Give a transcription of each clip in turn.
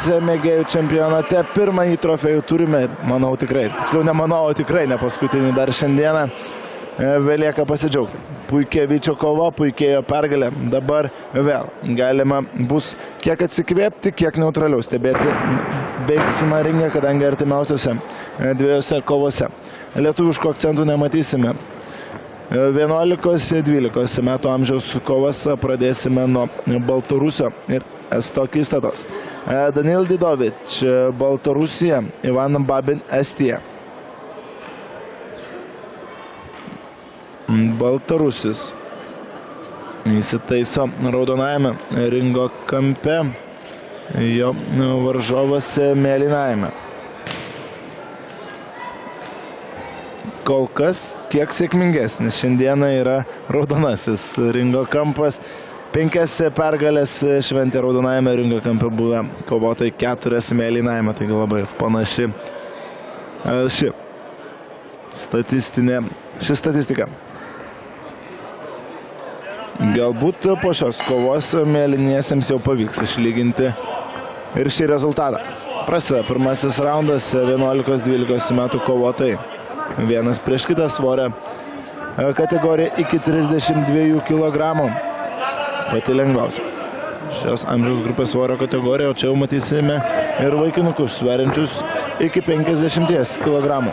mėgėjų čempionate. Pirmąjį trofėjų turime, manau tikrai. Tiksliau nemanau, tikrai ne paskutinį dar šiandieną. Belieka pasidžiaugti. Puikiai Vyčio kova, puikiai jo pergalė. Dabar vėl galima bus kiek atsikvėpti, kiek neutraliau stebėti veiksmą ringe, kadangi artimiausiose dviejose kovose lietuviškų akcentų nematysime. 11-12 metų amžiaus kovas pradėsime nuo Baltarusio ir esto akistatos. Danil Didovič, Baltarusija, Ivan Babin, Estija. Baltarusis įsitaiso raudonajame ringo kampe, jo varžovas mėlynajame. Kol kas kiek sėkmingesnis šiandieną yra raudonasis ringo kampas. 5 pergalės šventė raudonajame ringo kampe buvę kovotojai, 4 mėlynajame, taigi labai panaši ši statistika. Galbūt po šios kovos mėlyniesiems jau pavyks išlyginti ir šį rezultatą. Prasideda pirmasis raundas, 11-12 metų kovotojai. Vienas prieš kitą svorio kategorija iki 32 kg. Pati lengviausia šios amžiaus grupės svorio kategorija, o čia jau matysime ir vaikinukus sveriančius iki 50 kg.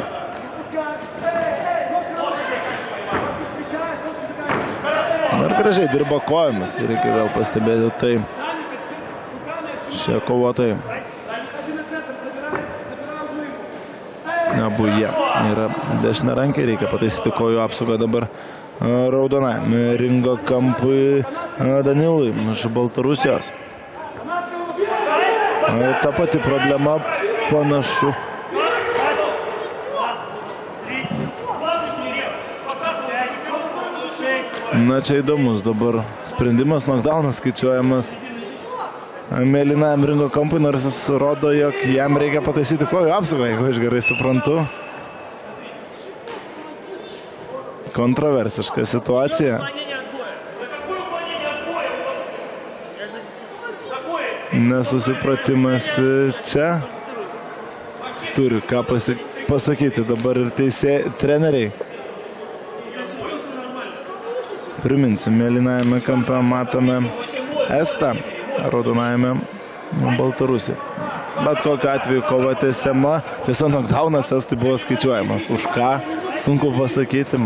Dar gražiai dirba kojomis, reikia vėl pastebėti tai šie kovotojai. Abu jie yra dešiniarankiai, reikia pataisyti kojų apsaugą dabar raudonajame ringo kampui Danilui iš Baltarusijos. Ta pati problema panašu. Na, čia įdomus dabar sprendimas, knockdownas skaičiuojamas mėlynajam ringo kampui, nors jis rodo, jog jam reikia pataisyti kojų apsaugą, jeigu aš gerai suprantu. Kontroversiška situacija. Nesusipratimas čia. Turi ką pasakyti dabar ir treneriai. Priminsiu, mėlynajame kampe matome Estą, raudonajame Baltarusį. Bet kokiu atveju kova tęsiama, tiesa knockdownas Estai buvo skaičiuojamas. Už ką? Sunku pasakyti.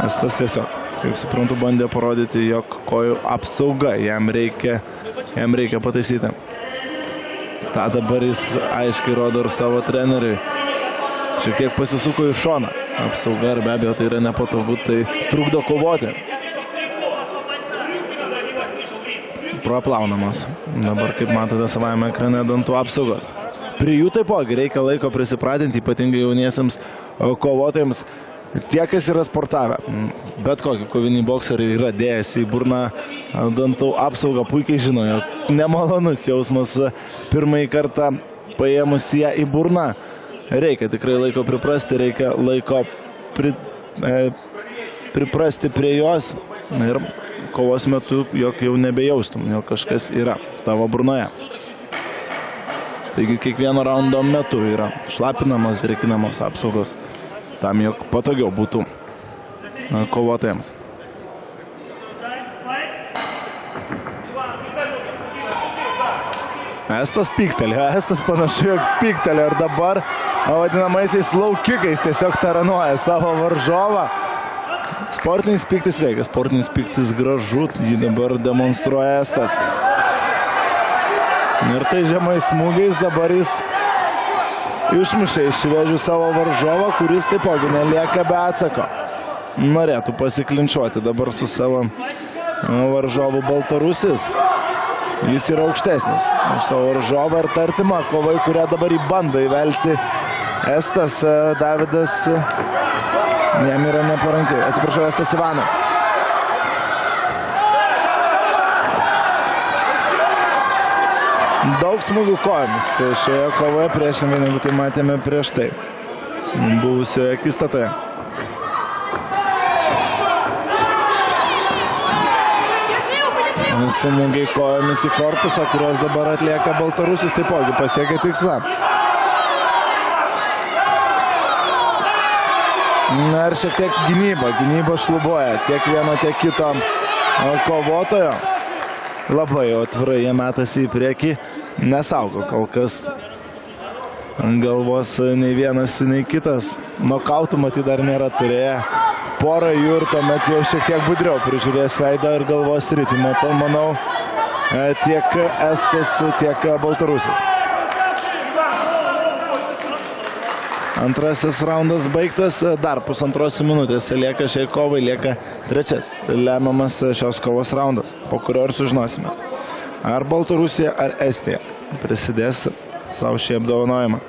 Estas tiesiog, kaip suprantu, bandė parodyti, jog kojų apsauga jam reikia pataisyti. Ta dabar jis aiškiai rodo ir savo treneriui. Šiek tiek pasisuko į šoną. Apsauga ir be abejo tai yra nepatogu, tai trukdo kovoti. Proplaunamos. Dabar, kaip matote, savame ekrane dantų apsaugos. Prie jų taipogi reikia laiko prisipratinti, ypatingai jauniesiams kovotojams. Tie, kas yra sportavę, bet kokį kovinį boksą yra dėjęs į burną dantų apsaugą, puikiai žino, jog nemalonus jausmas pirmąjį kartą paėmus ją į burną. Reikia tikrai laiko priprasti, reikia laiko priprasti prie jos ir kovos metu, jog jau nebejaustum, jog kažkas yra tavo burnoje. Taigi kiekvieno raundo metu yra šlapinamos, drėkinamos apsaugos, tam jog patogiau būtų kovotojams. Estas pyktelė, Estas panašu, jog pyktelė ir dabar vadinamaisiais laukikais tiesiog taranuoja savo varžovą. Sportinis pyktis veikia, sportinis pyktis gražu, jį dabar demonstruoja Estas. Ir tai žemais smūgiais dabar jis išmušė iš vėžių savo varžovą, kuris taipogi nelieka be atsako. Norėtų pasiklinčiuoti dabar su savo varžovu Baltarusis. Jis yra aukštesnis už savo varžovą ir tartima kovai, kurią dabar jį bando įvelti Estas Davidas. Jam yra neparankiai. Atsiprašau, Estas Ivanas. Daug smūgių kojomis šioje kovoje priešingai, negu tai matėme prieš tai buvusioje akistatoje. Smūgiai kojomis į korpusą, kurios dabar atlieka Baltarusis, taipogi pasiekia tikslą. Na ir šiek tiek gynyba šlubuoja tiek vieno, tiek kito kovotojo. Labai atvirai jie metasi į priekį, nesaugo kol kas galvos nei vienas, nei kitas. Nokautų matyt dar nėra turėję. Porą jų ir tuomet jau šiek tiek budriau prižiūrės veidą ir galvos sritį. Manau, tiek Estas, tiek Baltarusis. Antrasis raundas baigtas, dar pusantros minutės lieka šiai kovai, lieka trečiasis lemiamas šios kovos raundas, po kurio ir sužinosime, ar Baltarusija, ar Estija prisidės savo šį apdovanojimą.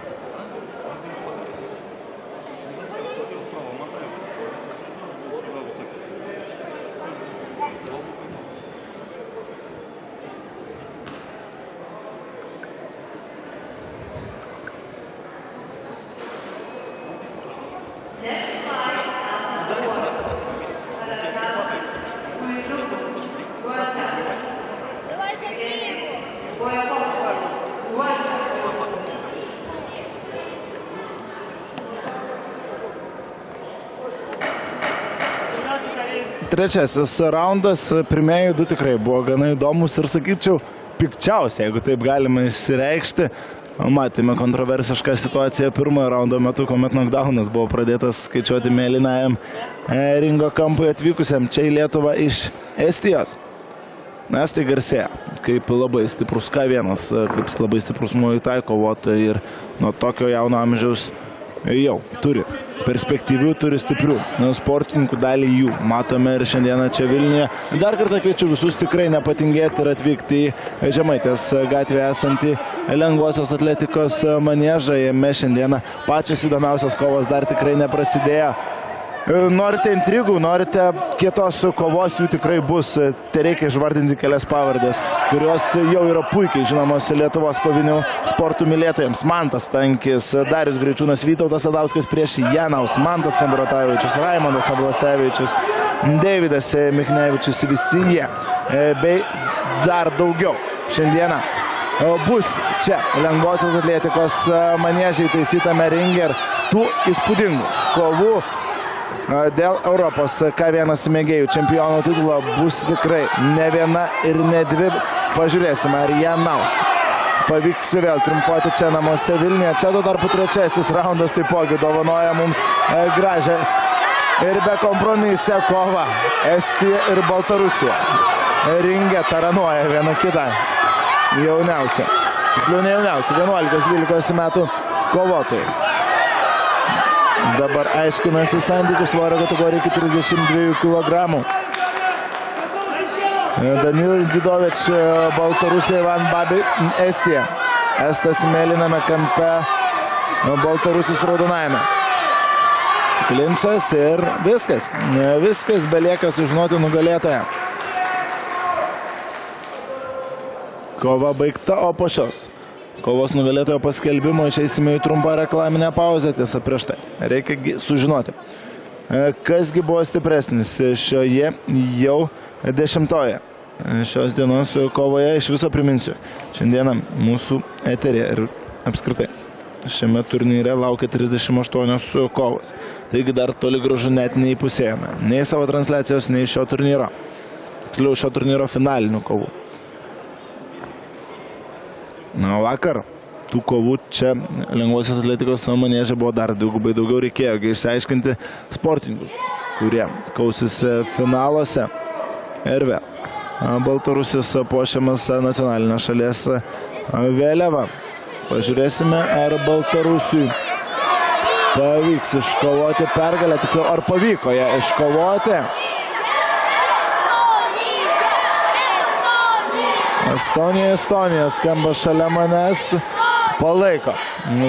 Trečiasis raundas, pirmieji du tikrai buvo gana įdomus ir sakyčiau pikčiausia, jeigu taip galima išsireikšti. Matėme kontroversišką situaciją pirmojo raundo metu, kuomet knockdownas buvo pradėtas skaičiuoti mėlynajam ringo kampui atvykusiam čia į Lietuvą iš Estijos. Estai garsėja kaip labai stiprus K1, kaip labai stiprus Muay Thai kovotojai ir nuo tokio jauno amžiaus jau turi perspektyvių, turi stiprių sportininkų, dalį jų matome ir šiandieną čia Vilniuje. Dar kartą kviečiu visus tikrai nepatingėti ir atvykti į Žemaitės gatvėje esantį lengvosios atletikos maniežą. Jame šiandieną pačios įdomiausios kovos dar tikrai neprasidėjo. Norite intrigų, norite kietos kovos, jų tikrai bus. Tai reikia išvardinti kelias pavardės, kurios jau yra puikiai žinomos Lietuvos kovinių sportų mylėtojams. Mantas Tankis, Darius Greičiūnas, Vytautas Sadauskas prieš Janaus, Mantas Kondratavičius, Raimondas Ablasevičius, Deividas Michnevičius, visi jie bei dar daugiau šiandieną bus čia lengvosios atletikos maniežiai taisytame ringe ir tų įspūdingų kovų dėl Europos K1 mėgėjų čempionų titulo bus tikrai ne viena ir ne dvi. Pažiūrėsime, ar Janaus pavyks vėl triumfuoti čia namuose Vilniuje. Čia tuo tarpu trečiasis raundas taipogi dovanoja mums gražią ir bekompromisę kovą. Estija ir Baltarusija ringe taranuoja viena kitą. Jauniausia, tiksliau ne jauniausia, 11-12 metų kovotojai. Dabar aiškinasi santykių svorio kategorija iki 32 kg. Danil Didovič, Baltarusija, Ivan Babi, Estija. Estas mėlyname kampe, Baltarusis raudonajame. Klinčas ir viskas. Viskas belieka sužinoti nugalėtoją. Kova baigta, o po šios kovos nugalėtojo paskelbimo išeisime į trumpą reklaminę pauzę. Tiesa, prieš tai reikia sužinoti, kasgi buvo stipresnis šioje jau 10-oje šios dienos kovoje. Iš viso priminsiu, šiandieną mūsų eterė ir apskritai šiame turnyre laukia 38 kovos. Taigi dar toli gražu net neįpusėjome nei savo transliacijos, nei šio turnyro. Tiksliau, šio turnyro finalinių kovų. Na, vakar tų kovų čia lengvosios atletikos manieže buvo dar dvigubai daugiau. Reikėjo išsiaiškinti sportininkus, kurie kausis finaluose. Ir vėl Baltarusis puošiamas nacionalinę šalies vėliavą. Pažiūrėsime, ar Baltarusiui pavyks iškovoti pergalę. Tiksliau, ar pavyko ją iškovoti. Estonija skamba šalia manęs, palaiko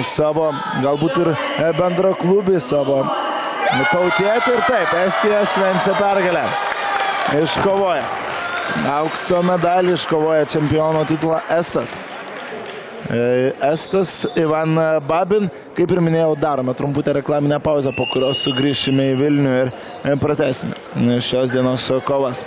savo, galbūt ir bendro klubį, savo tautietį. Ir taip, Estija švenčia pergalę. Iškovoja aukso medalį, iškovoja čempiono titulą Estas. Estas Ivan Babin. Kaip ir minėjau, darome trumputę reklaminę pauzę, po kurios sugrįšime į Vilnių ir pratęsime šios dienos kovas.